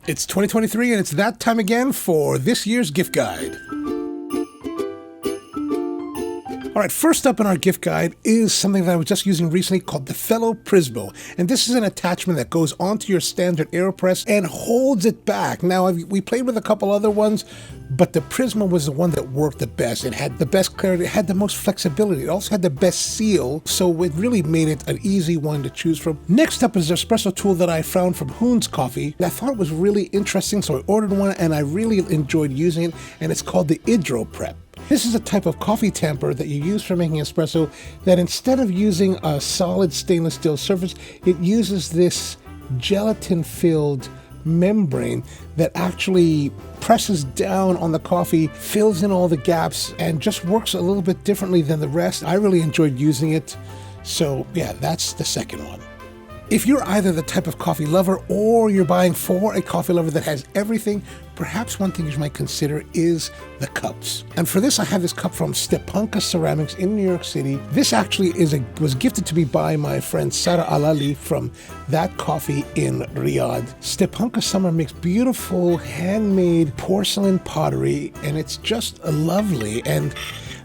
It's 2023 and it's that time again for this year's gift guide. All right, first up in our gift guide is something that I was just using recently called the Fellow Prismo. And this is an attachment that goes onto your standard AeroPress and holds it back. Now, we played with a couple other ones, but the Prismo was the one that worked the best. It had the best clarity, it had the most flexibility. It also had the best seal, so it really made it an easy one to choose from. Next up is the espresso tool that I found from Hoon's Coffee. I thought it was really interesting, so I ordered one and I really enjoyed using it, and it's called the Hydro Prep. This is a type of coffee tamper that you use for making espresso that instead of using a solid stainless steel surface, it uses this gelatin-filled membrane that actually presses down on the coffee, fills in all the gaps, and just works a little bit differently than the rest. I really enjoyed using it. So yeah, that's the second one. If you're either the type of coffee lover or you're buying for a coffee lover that has everything, perhaps one thing you might consider is the cups. And for this, I have this cup from Arita Ceramics in New York City. This actually was gifted to me by my friend Sara Alali from That Coffee in Riyadh. Arita Summer makes beautiful handmade porcelain pottery, and it's just lovely and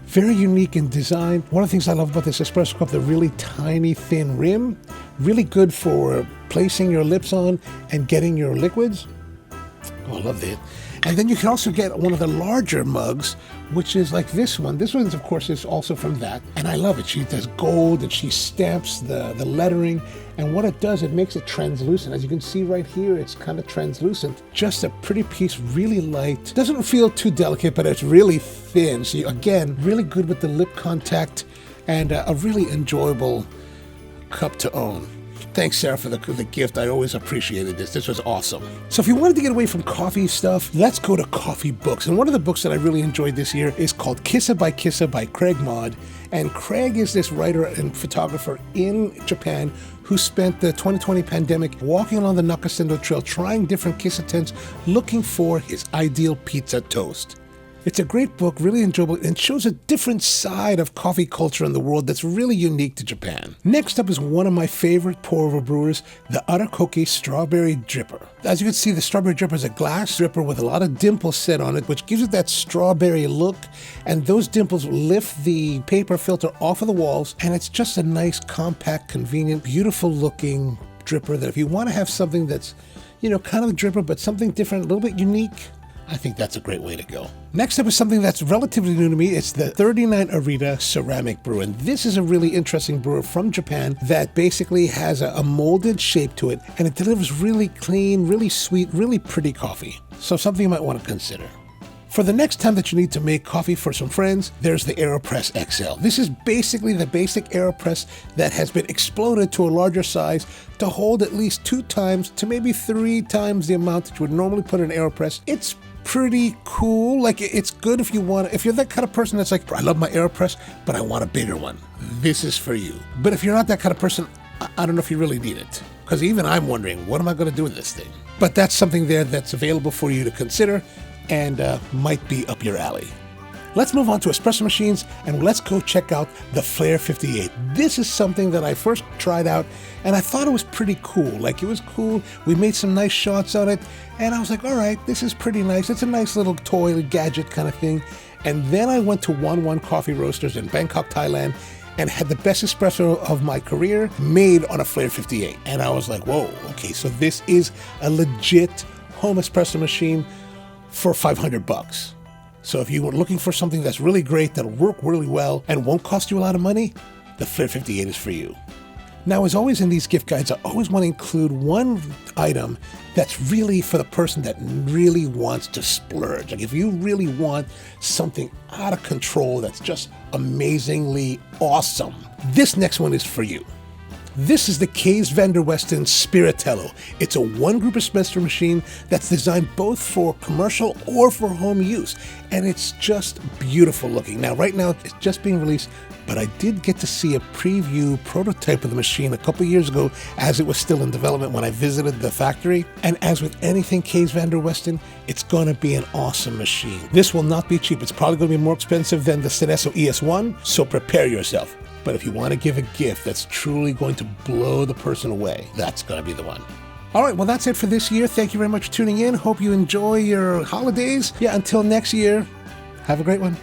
very unique in design. One of the things I love about this espresso cup, the really tiny thin rim, really good for placing your lips on and getting your liquids. Oh, I love that. And then you can also get one of the larger mugs, which is like this one. This one, of course, is also from That, and I love it. She does gold and she stamps the lettering, and what it does, it makes it translucent. As you can see right here, it's kind of translucent. Just a pretty piece, really light. Doesn't feel too delicate, but it's really thin. So again, really good with the lip contact, and a really enjoyable cup to own. Thanks, Sarah, for the gift. I always appreciated this. This was awesome. So if you wanted to get away from coffee stuff, let's go to coffee books. And one of the books that I really enjoyed this year is called Kissa by Kissa by Craig Maud. And Craig is this writer and photographer in Japan who spent the 2020 pandemic walking along the Nakasendo Trail, trying different kissa tents, looking for his ideal pizza toast. It's a great book, really enjoyable, and shows a different side of coffee culture in the world that's really unique to Japan. Next up is one of my favorite pour-over brewers, the onocoffee Strawberry Dripper. As you can see, the Strawberry Dripper is a glass dripper with a lot of dimples set on it, which gives it that strawberry look, and those dimples lift the paper filter off of the walls, and it's just a nice, compact, convenient, beautiful-looking dripper that if you want to have something that's, kind of a dripper, but something different, a little bit unique, I think that's a great way to go. Next up is something that's relatively new to me. It's the 39 Arita Ceramic brewer. And this is a really interesting brewer from Japan that basically has a molded shape to it, and it delivers really clean, really sweet, really pretty coffee. So something you might want to consider. For the next time that you need to make coffee for some friends, there's the AeroPress XL. This is basically the basic AeroPress that has been exploded to a larger size to hold at least 2 times to maybe 3 times the amount that you would normally put in an AeroPress. It's pretty cool. Like, it's good if you're that kind of person that's like, I love my AeroPress, but I want a bigger one. This is for you. But if you're not that kind of person, I don't know if you really need it. Because even I'm wondering, what am I going to do with this thing? But that's something there that's available for you to consider and might be up your alley. Let's move on to espresso machines, and let's go check out the Flair 58. This is something that I first tried out, and I thought it was pretty cool. Like, it was cool. We made some nice shots on it, and I was like, all right, this is pretty nice. It's a nice little toy gadget kind of thing. And then I went to 11 Coffee Roasters in Bangkok, Thailand, and had the best espresso of my career made on a Flair 58. And I was like, whoa, okay, so this is a legit home espresso machine for $500. So if you were looking for something that's really great, that'll work really well, and won't cost you a lot of money, the Flair 58 is for you. Now, as always in these gift guides, I always want to include one item that's really for the person that really wants to splurge. Like, if you really want something out of control that's just amazingly awesome, this next one is for you. This is the Case Van der Westen Spiritello. It's a one-group espresso machine that's designed both for commercial or for home use, and it's just beautiful looking. Now, right now, it's just being released, but I did get to see a preview prototype of the machine a couple years ago as it was still in development when I visited the factory. And as with anything Case Van der Westen, it's going to be an awesome machine. This will not be cheap. It's probably going to be more expensive than the Synesso ES1, so prepare yourself. But if you want to give a gift that's truly going to blow the person away, that's going to be the one. All right, well, that's it for this year. Thank you very much for tuning in. Hope you enjoy your holidays. Yeah, until next year, have a great one.